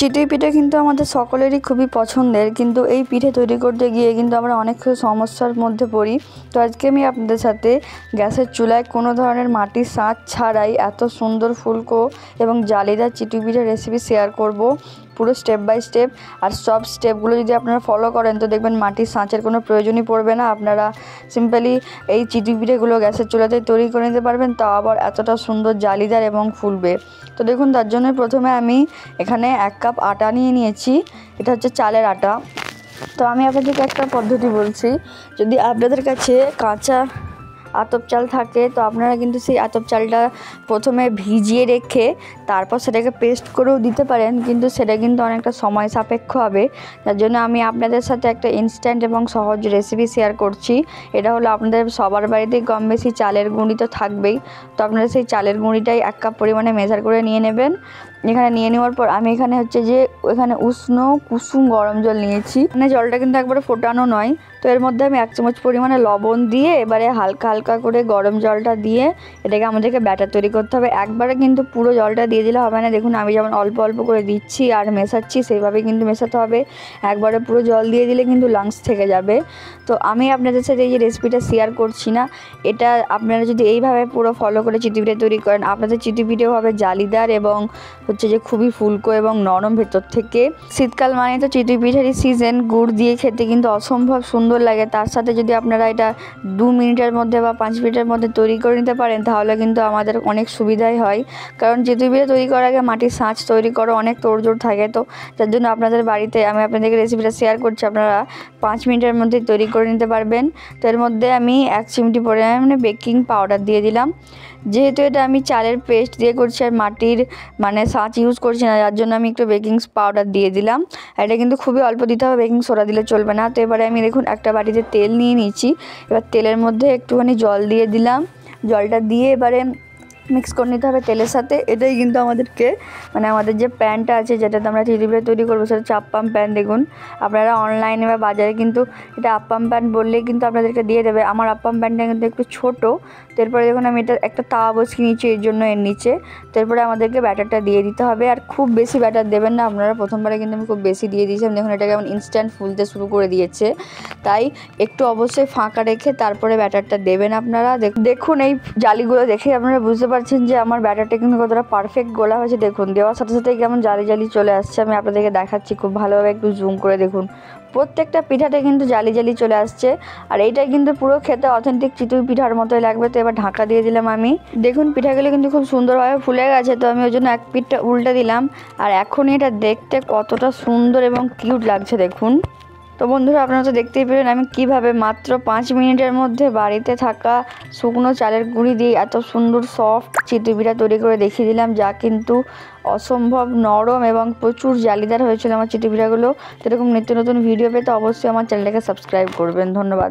চিতই পিঠে কিন্তু আমাদের সকলেরই খুবই পছন্দের, কিন্তু এই পিঠে তৈরি করতে গিয়ে কিন্তু আমরা অনেক সমস্যার মধ্যে পড়ি। তো আজকে আমি আপনাদের সাথে গ্যাসের চুলায় কোনো ধরনের মাটির সাঁচ ছাড়াই এত সুন্দর ফুলকো এবং জালিদার চিতই পিঠের রেসিপি শেয়ার করব, পুরো স্টেপ বাই স্টেপ। আর সব স্টেপগুলো যদি আপনারা ফলো করেন তো দেখবেন মাটির সাঁচের কোনো প্রয়োজনই পড়বে না। আপনারা সিম্পলি এই চিতই পিঠেগুলো গ্যাসের চুলাতে তৈরি করে নিতে পারবেন, তাও আবার এতটা সুন্দর জালিদার এবং ফুলবে। তো দেখুন, তার জন্য প্রথমে আমি এখানে 1 কাপ আটা নিয়ে নিয়েছি। এটা হচ্ছে চালের আটা। তো আমি আপনাদেরকে একটা পদ্ধতি বলছি, যদি আপনাদের কাছে কাঁচা আতপ চাল থাকে তো আপনারা কিন্তু সেই আতপ চালটা প্রথমে ভিজিয়ে রেখে তারপর সেটাকে পেস্ট করেও দিতে পারেন, কিন্তু সেটা কিন্তু অনেকটা সময় সাপেক্ষ হবে। তার জন্য আমি আপনাদের সাথে একটা ইনস্ট্যান্ট এবং সহজ রেসিপি শেয়ার করছি। এটা হলো আপনাদের সবার বাড়িতেই কম বেশি চালের গুঁড়ি তো থাকবেই। তো আপনারা সেই চালের গুঁড়িটাই 1 কাপ পরিমাণে মেজার করে নিয়ে নেবেন। এখানে নিয়ে নেওয়ার পর আমি এখানে এখানে উষ্ণ কুসুম গরম জল নিয়েছি। মানে জলটা কিন্তু একবারে ফোটানো নয়। তো এর মধ্যে আমি 1 চামচ পরিমাণে লবণ দিয়ে এবারে হালকা হালকা করে গরম জলটা দিয়ে এটাকে আমাদেরকে ব্যাটার তৈরি করতে হবে। একবারে কিন্তু পুরো জলটা দিয়ে দিলে হবে না। দেখুন আমি যেমন অল্প অল্প করে দিচ্ছি আর মেশাচ্ছি, সেইভাবে কিন্তু মেশাতে হবে। একবারে পুরো জল দিয়ে দিলে কিন্তু লাংস থেকে যাবে। তো আমি আপনাদের সাথে এই যে রেসিপিটা শেয়ার করছি না, এটা আপনারা যদি এইভাবে পুরো ফলো করে চিতই পিঠে তৈরি করেন, আপনাদের চিতই পিঠেও হবে জালিদার এবং খুবই ফুলকো এবং নরম ভেতর থেকে। শীতকাল মানে তো চিতই পিঠেরই সিজন। গুড় দিয়ে খেতে কিন্তু অসম্ভব সুন্দর লাগে। তার সাথে যদি আপনারা এটা 2 মিনিটের মধ্যে বা 5 মিনিটের মধ্যে তৈরি করে নিতে পারেন তাহলে কিন্তু আমাদের অনেক সুবিধাই হয়। কারণ চিতই পিঠে তৈরি করার আগে মাটির সাঁচ তৈরি করা অনেক তোড়জোড় থাকে। তো যার জন্য আপনাদের বাড়িতে আমি আপনাদেরকে রেসিপিটা শেয়ার করছি, আপনারা 5 মিনিটের মধ্যে তৈরি করে নিতে পারবেন। তো এর মধ্যে আমি 1 চিমটি পরিমাণে বেকিং পাউডার দিয়ে দিলাম। যেহেতু এটা আমি চালের পেস্ট দিয়ে করছি আর মাটির সাঁচ ইউজ করছি না, যার জন্য আমি একটু বেকিং পাউডার দিয়ে দিলাম। এটা কিন্তু খুবই অল্প দিতে হবে, বেকিং সোডা দিলে চলবে না। তো এবারে আমি দেখুন একটা বাটিতে তেল নিয়ে নিয়েছি। এবার তেলের মধ্যে একটুখানি জল দিয়ে দিলাম। জলটা দিয়ে এবারে মিক্স করে নিতে হবে তেলের সাথে। এটাই কিন্তু আমাদেরকে আমাদের যে প্যানটা আছে যেটাতে আমরা চিতই পিঠে তৈরি করবো সেটা হচ্ছে আপ্পাম প্যান। দেখুন আপনারা অনলাইনে বা বাজারে কিন্তু এটা আপ্পাম প্যান বললেই কিন্তু আপনাদেরকে দিয়ে দেবে। আমার আপ্পাম প্যানটা কিন্তু একটু ছোটো। তারপরে দেখুন আমি এটা একটা তাওয়া বসিয়ে নিচ্ছি এর জন্য এর নিচে। তারপরে আমাদেরকে ব্যাটারটা দিয়ে দিতে হবে। আর খুব বেশি ব্যাটার দেবেন না আপনারা। প্রথমবারে কিন্তু আমি খুব বেশি দিয়ে দিয়েছিলাম। দেখুন এটা কেমন ইনস্ট্যান্ট ফুলতে শুরু করে দিয়েছে। তাই একটু অবশ্যই ফাঁকা রেখে তারপরে ব্যাটারটা দেবেন আপনারা। দেখুন এই জালিগুলো দেখে আপনারা বুঝতে পারছেন যে আমার ব্যাটারটা কিন্তু কতটা পারফেক্ট গোলা হয়েছে। দেখুন দেওয়ার সাথে সাথে কেমন জালি জালি চলে আসছে। আমি আপনাদেরকে দেখাচ্ছি খুব ভালোভাবে, একটু জুম করে দেখুন। প্রত্যেকটা পিঠাতে কিন্তু জালি জালি চলে আসছে। আর এইটাই কিন্তু পুরো খেতে অথেন্টিক চিতই পিঠার মতোই লাগবে। তো এবার ঢাকা দিয়ে দিলাম আমি। দেখুন পিঠাগুলো কিন্তু খুব সুন্দরভাবে ফুলে গেছে। তো আমি ওই জন্য এক পিঠটা উল্টে দিলাম। আর এখনই এটা দেখতে কতটা সুন্দর এবং কিউট লাগছে দেখুন। তো বন্ধুরা আপনারা তো দেখতেই পেলেন আমি কিভাবে মাত্র 5 মিনিটের মধ্যে বাড়িতে থাকা শুকনো চালের গুঁড়ি দিয়ে এত সুন্দর সফট চিতই পিঠা তৈরি করে দেখিয়ে দিলাম, যা কিন্তু অসম্ভব নরম এবং প্রচুর জালিদার হয়েছিল আমার চিতই পিঠাগুলো। তো এরকম নিত্য নতুন ভিডিও পেতে অবশ্যই আমার চ্যানেলটাকে সাবস্ক্রাইব করবেন। ধন্যবাদ।